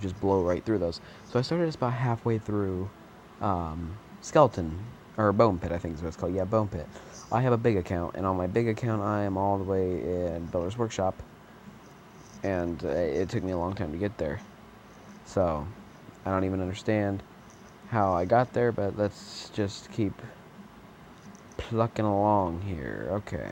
just blow right through those. So I started just about halfway through Skeleton, or Bone Pit, I think is what it's called. Yeah, Bone Pit. I have a big account, and on my big account, I am all the way in Builder's Workshop, and it took me a long time to get there. So I don't even understand how I got there, but let's just keep plucking along here. Okay.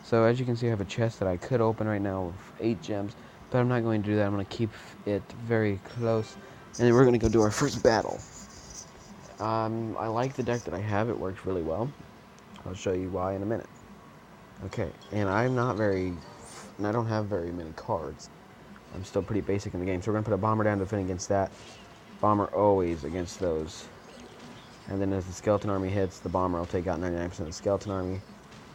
So as you can see, I have a chest that I could open right now with 8 gems, but I'm not going to do that. I'm going to keep it very close, and then we're going to go do our first battle. I like the deck that I have. It works really well. I'll show you why in a minute. Okay, and I don't have very many cards. I'm still pretty basic in the game, so we're going to put a bomber down to defend against that. Bomber always against those. And then as the skeleton army hits, the bomber will take out 99% of the skeleton army.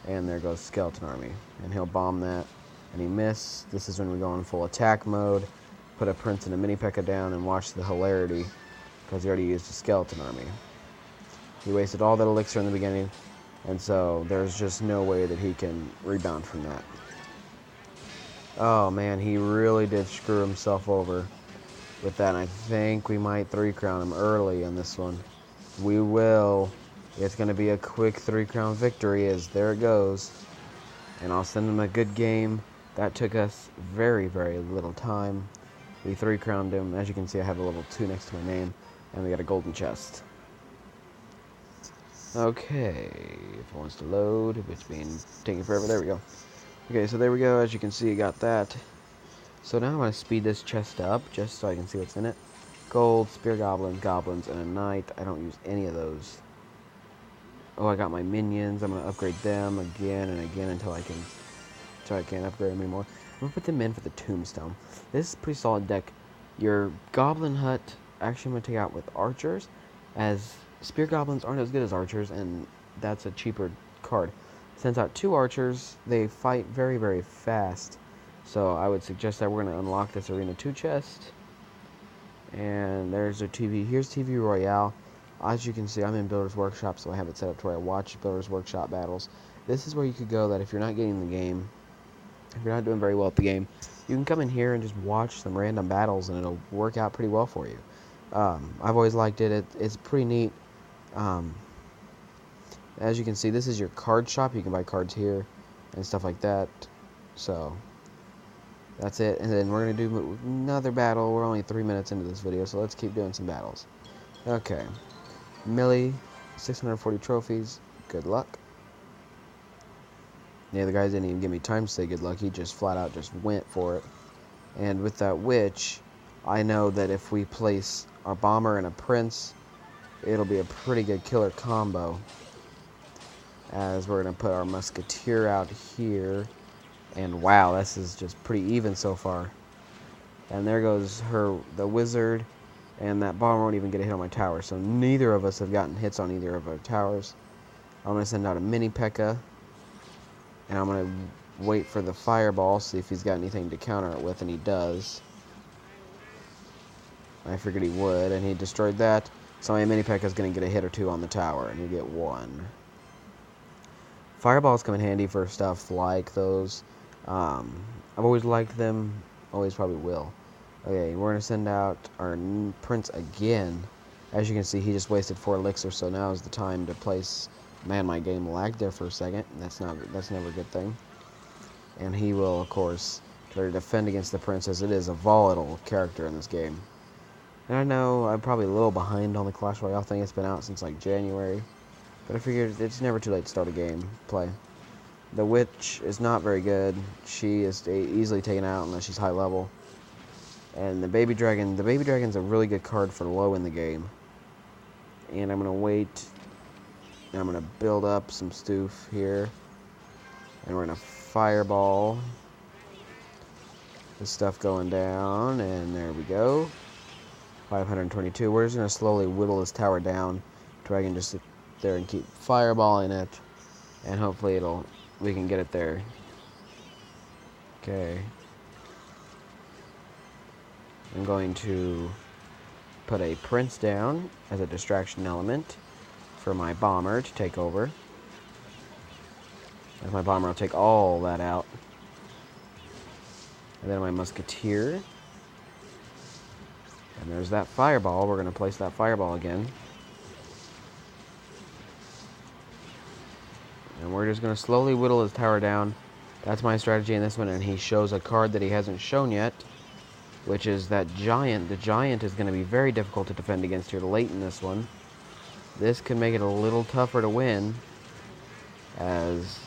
And there goes skeleton army. And he'll bomb that. And he missed. This is when we go in full attack mode. Put a prince and a mini P.E.K.K.A down and watch the hilarity. Because he already used a skeleton army. He wasted all that elixir in the beginning. And so there's just no way that he can rebound from that. Oh man, he really did screw himself over with that. And I think we might 3-crown him early in this one. We will. It's going to be a quick 3-crown victory, as there it goes. And I'll send him a good game. That took us very, very little time. We 3-crowned him. As you can see, I have a level 2 next to my name. And we got a golden chest. Okay, if it wants to load, it's been taking forever. There we go. Okay, so there we go. As you can see, I got that. So now I'm going to speed this chest up, just so I can see what's in it. Gold, spear goblins, and a knight. I don't use any of those. Oh, I got my minions. I'm going to upgrade them again and again until I can't upgrade them anymore. I'm going to put them in for the tombstone. This is a pretty solid deck. Your goblin hut, actually I'm going to take out with archers, as spear goblins aren't as good as archers, and that's a cheaper card. Sends out 2 archers. They fight very, very fast. So I would suggest that we're going to unlock this Arena 2 chest. And there's our TV. Here's TV Royale. As you can see, I'm in Builder's Workshop, so I have it set up to where I watch Builder's Workshop battles. This is where you could go that if you're not getting the game, if you're not doing very well at the game, you can come in here and just watch some random battles, and it'll work out pretty well for you. I've always liked it. It's pretty neat. As you can see, this is your card shop. You can buy cards here and stuff like that. So that's it. And then we're going to do another battle. We're only 3 minutes into this video, so let's keep doing some battles. Okay. Millie, 640 trophies. Good luck. Yeah, the guy didn't even give me time to say good luck. He just flat out just went for it. And with that witch, I know that if we place a bomber and a prince, it'll be a pretty good killer combo. As we're going to put our musketeer out here. And wow, this is just pretty even so far. And there goes the wizard. And that bomber won't even get a hit on my tower. So neither of us have gotten hits on either of our towers. I'm going to send out a mini P.E.K.K.A. And I'm going to wait for the fireball, see if he's got anything to counter it with, and he does. I figured he would, and he destroyed that. So my mini P.E.K.K.A. is going to get a hit or 2 on the tower, and you get 1. Fireballs come in handy for stuff like those. I've always liked them, always probably will. Okay, we're going to send out our prince again. As you can see, he just wasted 4 elixir, so now is the time to place... Man, my game lagged there for a second. That's never a good thing. And he will, of course, try to defend against the prince, as it is a volatile character in this game. And I know I'm probably a little behind on the Clash Royale thing. It's been out since, like, January. But I figured it's never too late to start a game play. The witch is not very good. She is easily taken out unless she's high level. And the baby dragon's a really good card for low in the game. And I'm going to wait, and I'm going to build up some stoof here. And we're going to fireball this stuff going down, and there we go. 522. We're just going to slowly whittle this tower down to where I can just sit there and keep fireballing it. And hopefully we can get it there. Okay. I'm going to put a prince down as a distraction element for my bomber to take over. As my bomber will take all that out. And then my musketeer. And there's that fireball. We're going to place that fireball again. And we're just going to slowly whittle his tower down. That's my strategy in this one. And he shows a card that he hasn't shown yet, which is that giant. The giant is going to be very difficult to defend against here late in this one. This could make it a little tougher to win, as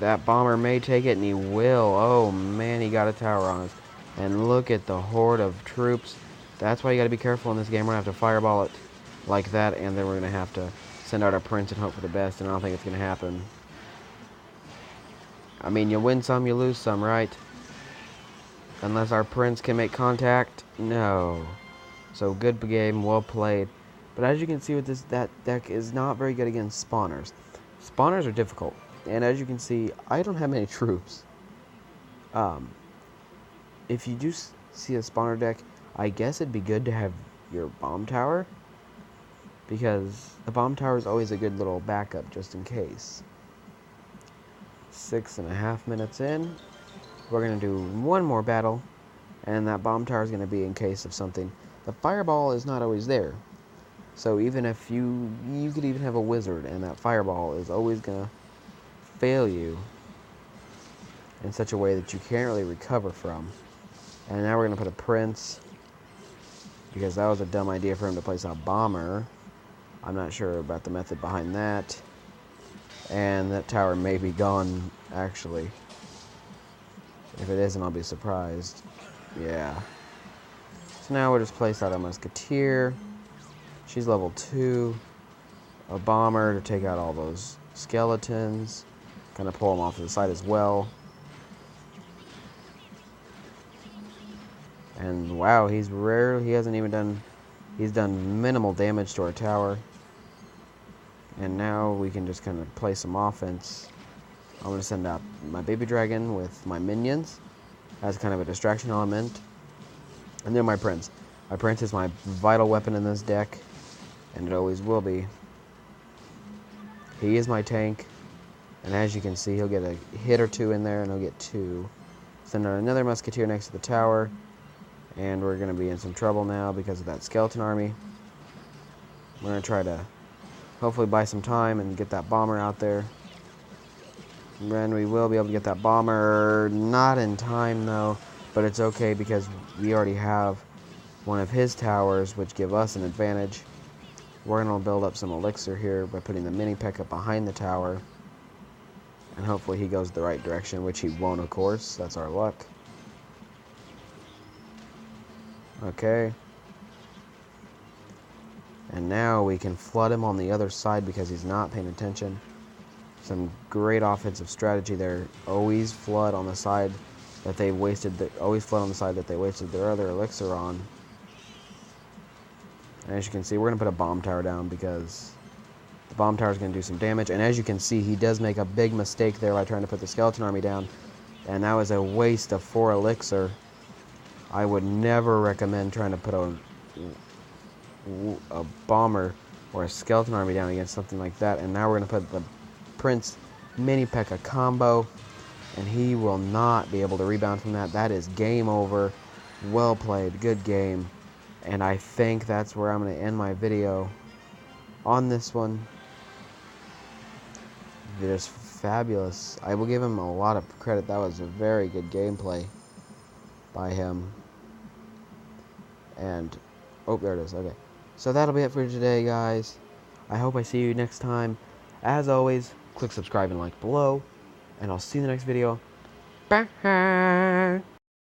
that bomber may take it, and he will. Oh man, he got a tower on us. And look at the horde of troops. That's why you got to be careful in this game. We're going to have to fireball it like that, and then we're going to have to send out our prince and hope for the best, and I don't think it's going to happen. I mean, you win some, you lose some, right? Unless our prince can make contact. No. So good game, well played. But as you can see with this, that deck is not very good against spawners. Spawners are difficult. And as you can see, I don't have many troops. If you do see a spawner deck, I guess it'd be good to have your bomb tower, because the bomb tower is always a good little backup just in case. 6.5 minutes in. We're going to do one more battle, and that bomb tower is going to be in case of something. The fireball is not always there. So even if you could even have a wizard, and that fireball is always going to fail you in such a way that you can't really recover from. And now we're going to put a prince, because that was a dumb idea for him to place a bomber. I'm not sure about the method behind that. And that tower may be gone, actually. If it isn't, I'll be surprised. Yeah. So now we'll just place out a musketeer. She's level 2. A bomber to take out all those skeletons. Kind of pull them off to the side as well. And wow, he hasn't even done, he's done minimal damage to our tower. And now we can just kind of play some offense. I'm going to send out my baby dragon with my minions as kind of a distraction element. And then my prince. My prince is my vital weapon in this deck, and it always will be. He is my tank, and as you can see, he'll get a hit or two in there, and he'll get 2. Send out another musketeer next to the tower, and we're going to be in some trouble now because of that skeleton army. We're going to try to hopefully buy some time and get that bomber out there. And we will be able to get that bomber, not in time though, but it's okay because we already have one of his towers, which give us an advantage. We're going to build up some elixir here by putting the mini P.E.K.K.A behind the tower, and hopefully he goes the right direction, which he won't, of course. That's our luck. Okay. And now we can flood him on the other side because he's not paying attention. Some great offensive strategy there. Always flood on the side that they wasted. Always flood on the side that they wasted their other elixir on. And as you can see, we're going to put a bomb tower down because the bomb tower is going to do some damage. And as you can see, he does make a big mistake there by trying to put the skeleton army down. And that was a waste of 4 elixir. I would never recommend trying to put a bomber or a skeleton army down against something like that. And now we're going to put the Prince mini P.E.K.K.A combo, and he will not be able to rebound from that. That is game over. Well played, good game. And I think that's where I'm going to end my video on this one. Just fabulous. I will give him a lot of credit. That was a very good gameplay by him. And oh, there it is. Okay, so that'll be it for today, guys. I hope I see you next time. As always, click subscribe and like below, and I'll see you in the next video. Bye.